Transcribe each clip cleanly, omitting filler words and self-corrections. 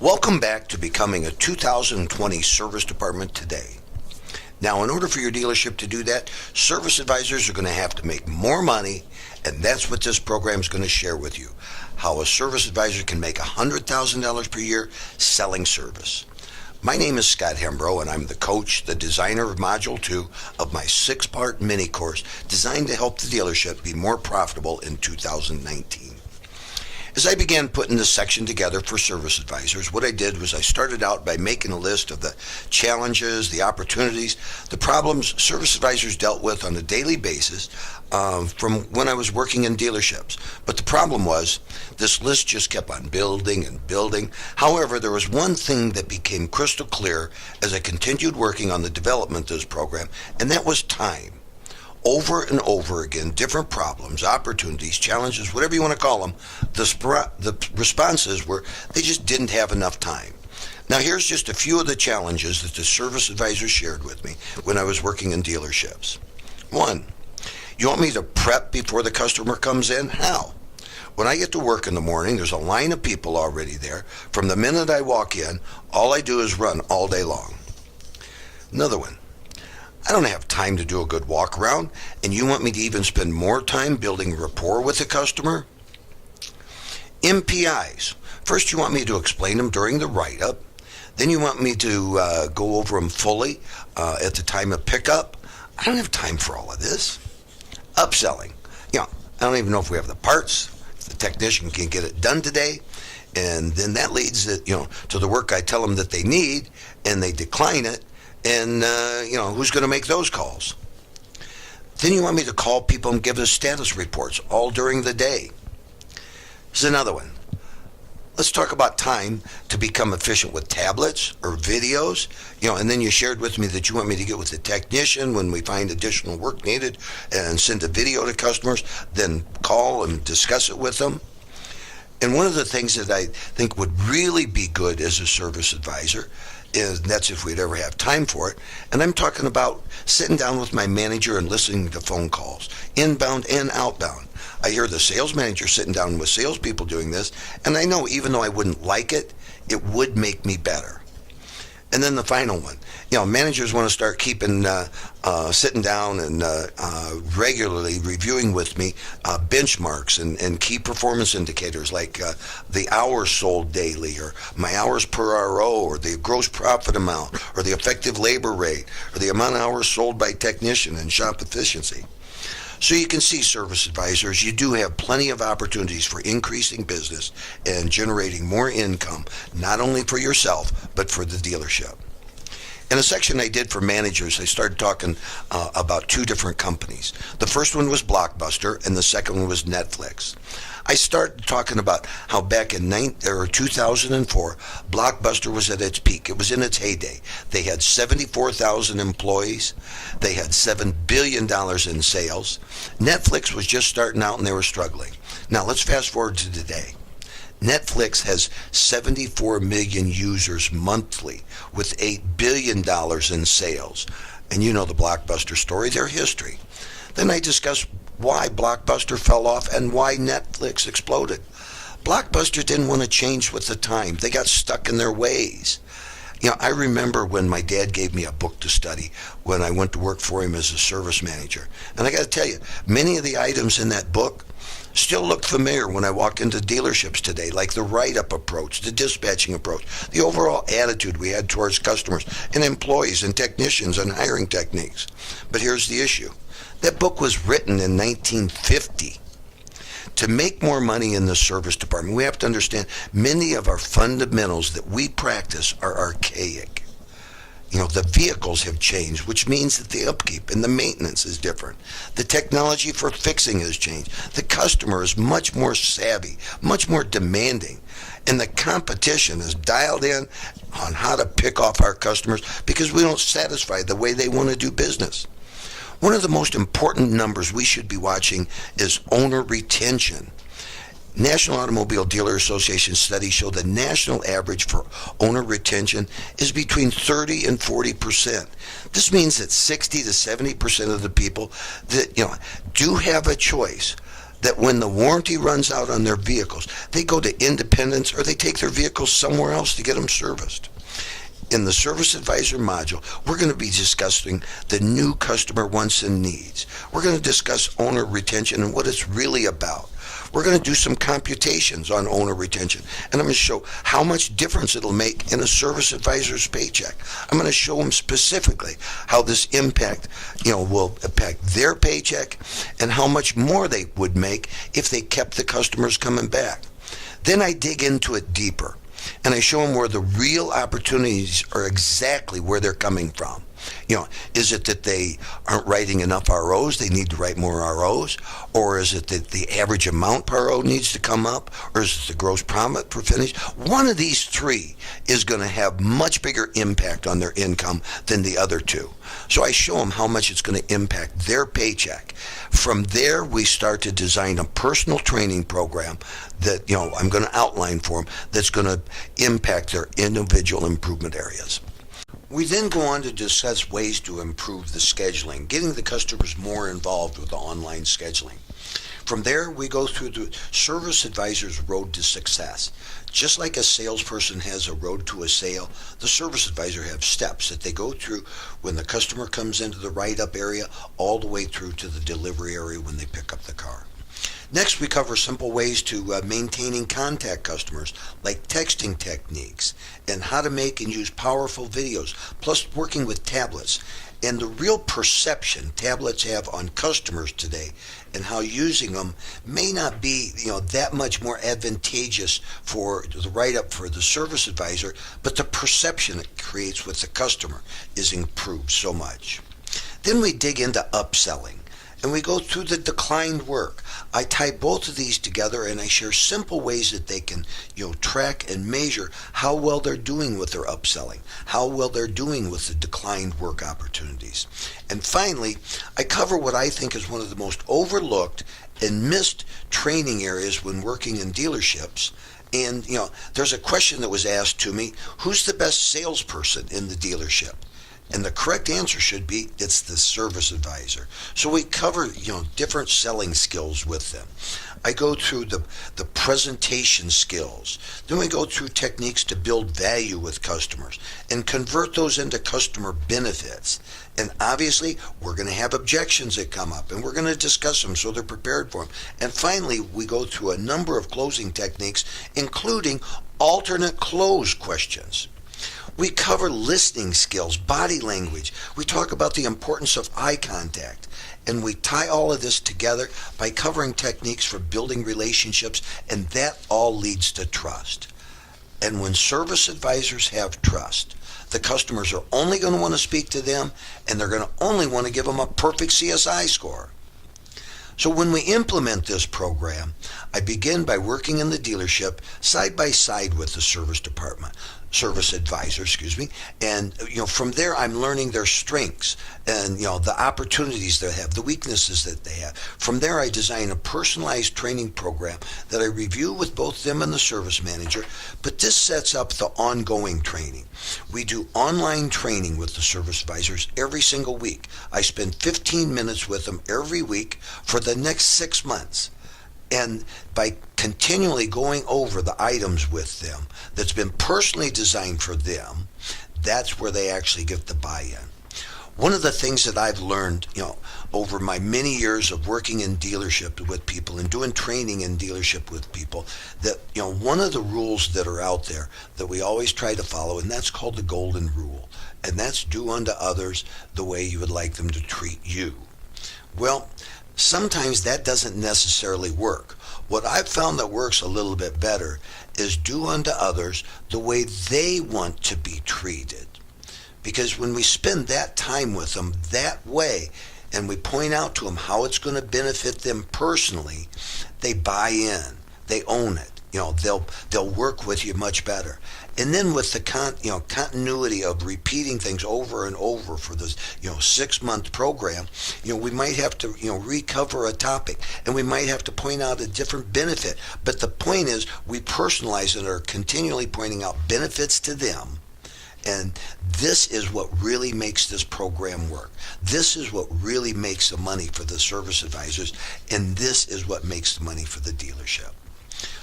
Welcome back to becoming a 2020 service department today. Now, in order for your dealership to do that, service advisors are going to have to make more money, and that's what this program is going to share with you. How a service advisor can make $100,000 per year selling service. My name is Scott Hembro, and I'm the coach, the designer of Module 2 of my 6-part mini course designed to help the dealership be more profitable in 2019. As I began putting this section together for service advisors, what I did was I started out by making a list of the challenges, the opportunities, the problems service advisors dealt with on a daily basis from when I was working in dealerships. But the problem was this list just kept on building and building. However, there was one thing that became crystal clear as I continued working on the development of this program, and that was time. Over and over again, different problems, opportunities, challenges, whatever you want to call them, the responses were they just didn't have enough time. Now, here's just a few of the challenges that the service advisor shared with me when I was working in dealerships. 1, you want me to prep before the customer comes in? How? When I get to work in the morning, there's a line of people already there. From the minute I walk in, all I do is run all day long. Another one. I don't have time to do a good walk around, and you want me to even spend more time building rapport with the customer? MPIs. First, you want me to explain them during the write-up. Then you want me to go over them fully at the time of pickup. I don't have time for all of this. Upselling. I don't even know if we have the parts, if the technician can get it done today. And then that leads to the work I tell them that they need, and they decline it. And, who's going to make those calls? Then you want me to call people and give us status reports all during the day. Here's another one. Let's talk about time to become efficient with tablets or videos. And then you shared with me that you want me to get with the technician when we find additional work needed and send a video to customers, then call and discuss it with them. And one of the things that I think would really be good as a service advisor is, that's if we'd ever have time for it, and I'm talking about sitting down with my manager and listening to phone calls, inbound and outbound. I hear the sales manager sitting down with salespeople doing this, and I know even though I wouldn't like it, it would make me better. And then the final one, managers want to start keeping, sitting down and regularly reviewing with me benchmarks and key performance indicators like the hours sold daily, or my hours per RO, or the gross profit amount, or the effective labor rate, or the amount of hours sold by technician and shop efficiency. So you can see, service advisors, you do have plenty of opportunities for increasing business and generating more income, not only for yourself, but for the dealership. In a section I did for managers, I started talking about 2 different companies. The first one was Blockbuster, and the second one was Netflix. I started talking about how back in 2004, Blockbuster was at its peak. It was in its heyday. They had 74,000 employees. They had $7 billion in sales. Netflix was just starting out, and they were struggling. Now, let's fast forward to today. Netflix has 74 million users monthly with $8 billion in sales. And you know the Blockbuster story, their history. Then I discussed why Blockbuster fell off and why Netflix exploded. Blockbuster didn't want to change with the time. They got stuck in their ways. I remember when my dad gave me a book to study when I went to work for him as a service manager. And I got to tell you, many of the items in that book still look familiar when I walk into dealerships today, like the write-up approach, the dispatching approach, the overall attitude we had towards customers and employees and technicians and hiring techniques. But here's the issue. That book was written in 1950. To make more money in the service department, we have to understand many of our fundamentals that we practice are archaic. The vehicles have changed, which means that the upkeep and the maintenance is different. The technology for fixing has changed. The customer is much more savvy, much more demanding. And the competition is dialed in on how to pick off our customers because we don't satisfy the way they want to do business. One of the most important numbers we should be watching is owner retention. National Automobile Dealer Association studies show the national average for owner retention is between 30 and 40%. This means that 60 to 70% of the people that do have a choice that when the warranty runs out on their vehicles, they go to Independence or they take their vehicles somewhere else to get them serviced. In the Service Advisor module, we're going to be discussing the new customer wants and needs. We're going to discuss owner retention and what it's really about. We're going to do some computations on owner retention, and I'm going to show how much difference it'll make in a service advisor's paycheck. I'm going to show them specifically how this will impact their paycheck and how much more they would make if they kept the customers coming back. Then I dig into it deeper, and I show them where the real opportunities are, exactly where they're coming from. Is it that they aren't writing enough ROs, they need to write more ROs? Or is it that the average amount per RO needs to come up? Or is it the gross profit per finish? One of these three is going to have much bigger impact on their income than the other two. So I show them how much it's going to impact their paycheck. From there, we start to design a personal training program that, I'm going to outline for them that's going to impact their individual improvement areas. We then go on to discuss ways to improve the scheduling, getting the customers more involved with the online scheduling. From there, we go through the Service Advisor's road to success. Just like a salesperson has a road to a sale, the Service Advisor has steps that they go through when the customer comes into the write-up area all the way through to the delivery area when they pick up the car. Next, we cover simple ways to maintaining contact customers, like texting techniques, and how to make and use powerful videos, plus working with tablets, and the real perception tablets have on customers today, and how using them may not be that much more advantageous for the write-up for the Service Advisor, but the perception it creates with the customer is improved so much. Then we dig into upselling, and we go through the declined work. I tie both of these together, and I share simple ways that they can track and measure how well they're doing with their upselling, how well they're doing with the declined work opportunities. And finally, I cover what I think is one of the most overlooked and missed training areas when working in dealerships. And there's a question that was asked to me: who's the best salesperson in the dealership? And the correct answer should be, it's the Service Advisor. So we cover, different selling skills with them. I go through the presentation skills. Then we go through techniques to build value with customers and convert those into customer benefits. And obviously, we're going to have objections that come up, and we're going to discuss them so they're prepared for them. And finally, we go through a number of closing techniques, including alternate close questions. We cover listening skills, body language. We talk about the importance of eye contact. And we tie all of this together by covering techniques for building relationships, and that all leads to trust. And when Service Advisors have trust, the customers are only going to want to speak to them, and they're going to only want to give them a perfect CSI score. So when we implement this program, I begin by working in the dealership side by side with the service advisor, and from there I'm learning their strengths and the opportunities they have, the weaknesses that they have. From there I design a personalized training program that I review with both them and the service manager, but this sets up the ongoing training. We do online training with the service advisors every single week. I spend 15 minutes with them every week for the next 6 months. And by continually going over the items with them that's been personally designed for them, that's where they actually get the buy-in. One of the things that I've learned, over my many years of working in dealership with people and doing training in dealership with people, that, one of the rules that are out there that we always try to follow, and that's called the golden rule, and that's do unto others the way you would like them to treat you. Well, sometimes that doesn't necessarily work. What I've found that works a little bit better is do unto others the way they want to be treated. Because when we spend that time with them that way, and we point out to them how it's going to benefit them personally, they buy in, they own it. They'll work with you much better. And then with the continuity of repeating things over and over for this 6-month program, we might have to recover a topic, and we might have to point out a different benefit. But the point is, we personalize and are continually pointing out benefits to them, And this is what really makes this program work. This is what really makes the money for the service advisors, and this is what makes the money for the dealership.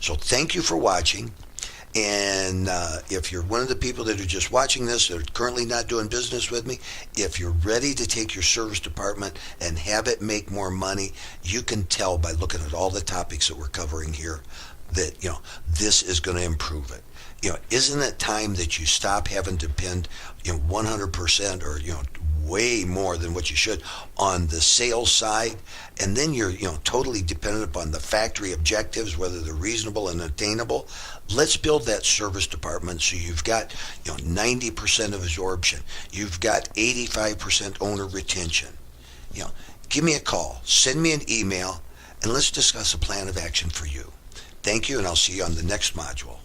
So thank you for watching. And if you're one of the people that are just watching this, that are currently not doing business with me, if you're ready to take your service department and have it make more money, you can tell by looking at all the topics that we're covering here that, this is going to improve it. Isn't it time that you stop having to depend, 100% or, way more than what you should on the sales side, and then you're totally dependent upon the factory objectives, whether they're reasonable and attainable. Let's build that service department so you've got 90% of absorption, you've got 85% owner retention. Give me a call, send me an email, and let's discuss a plan of action for you. Thank you, and I'll see you on the next module.